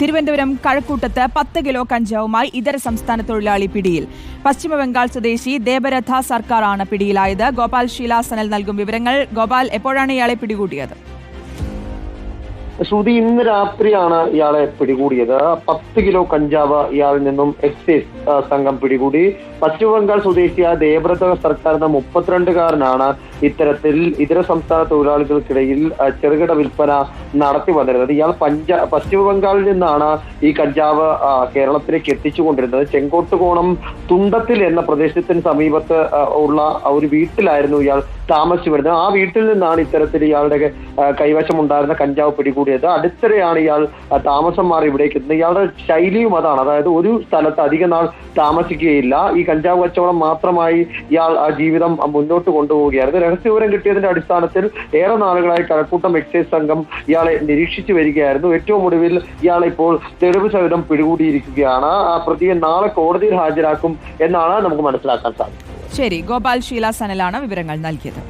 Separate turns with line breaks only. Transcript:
Thiruvananthapuram കഴക്കൂട്ടത്ത് 10 kilo കഞ്ചാവുമായി ഇതര സംസ്ഥാന തൊഴിലാളി പിടിയിൽ. പശ്ചിമബംഗാൾ സ്വദേശി ദേബരഥ സർക്കാരാണ് പിടിയിലായത്. ഗോപാൽ ഷീലാസനൽ നൽകും വിവരങ്ങൾ. ഗോപാൽ, എപ്പോഴാണ് ഇയാളെ പിടികൂടിയത്?
ശ്രുതി, ഇന്ന് രാത്രിയാണ് ഇയാളെ പിടികൂടിയത്. 10 കിലോ കഞ്ചാവ് ഇയാളിൽ നിന്നും എക്സൈസ് സംഘം പിടികൂടി. പശ്ചിമബംഗാൾ സ്വദേശിയായ ദേവ്രത സർക്കാർ എന്ന 32-കാരനാണ് ഇത്തരത്തിൽ ഇതര സംസ്ഥാന തൊഴിലാളികൾക്കിടയിൽ ചെറുകിട വിൽപ്പന നടത്തി വന്നിരുന്നത്. ഇയാൾ പശ്ചിമബംഗാളിൽ നിന്നാണ് ഈ കഞ്ചാവ് കേരളത്തിലേക്ക് എത്തിച്ചുകൊണ്ടിരുന്നത്. ചെങ്കോട്ടുകോണം തുണ്ടത്തിൽ എന്ന പ്രദേശത്തിന് സമീപത്ത് ഉള്ള ഒരു വീട്ടിലായിരുന്നു ഇയാൾ താമസിച്ചു വരുന്നത്. ആ വീട്ടിൽ നിന്നാണ് ഇത്തരത്തിൽ ഇയാളുടെ കൈവശമുണ്ടായിരുന്ന കഞ്ചാവ് പിടികൂടിയത്. അടുത്തിടെയാണ് ഇയാൾ താമസം മാറി ഇവിടേക്ക് എത്തുന്നത്. ഇയാളുടെ ശൈലിയും അതാണ്, അതായത് ഒരു സ്ഥലത്ത് അധിക നാൾ താമസിക്കുകയില്ല. ഈ കഞ്ചാവ് കച്ചവടം മാത്രമായി ഇയാൾ ആ ജീവിതം മുന്നോട്ട് കൊണ്ടുപോവുകയായിരുന്നു. രഹസ്യവിവരം കിട്ടിയതിന്റെ അടിസ്ഥാനത്തിൽ ഏറെ നാളുകളായി കഴക്കൂട്ടം എക്സൈസ് സംഘം ഇയാളെ നിരീക്ഷിച്ചു വരികയായിരുന്നു. ഏറ്റവും ഒടുവിൽ ഇയാളെ ഇപ്പോൾ തെളിവ് സഹിതം പിടികൂടിയിരിക്കുകയാണ്. ആ പ്രതിയെ നാളെ കോടതിയിൽ ഹാജരാക്കും എന്നാണ് നമുക്ക് മനസ്സിലാക്കാൻ സാധിക്കുന്നത്.
ശരി, ഗോപാൽ ഷീലാസനലാണ് വിവരങ്ങൾ നൽകിയത്.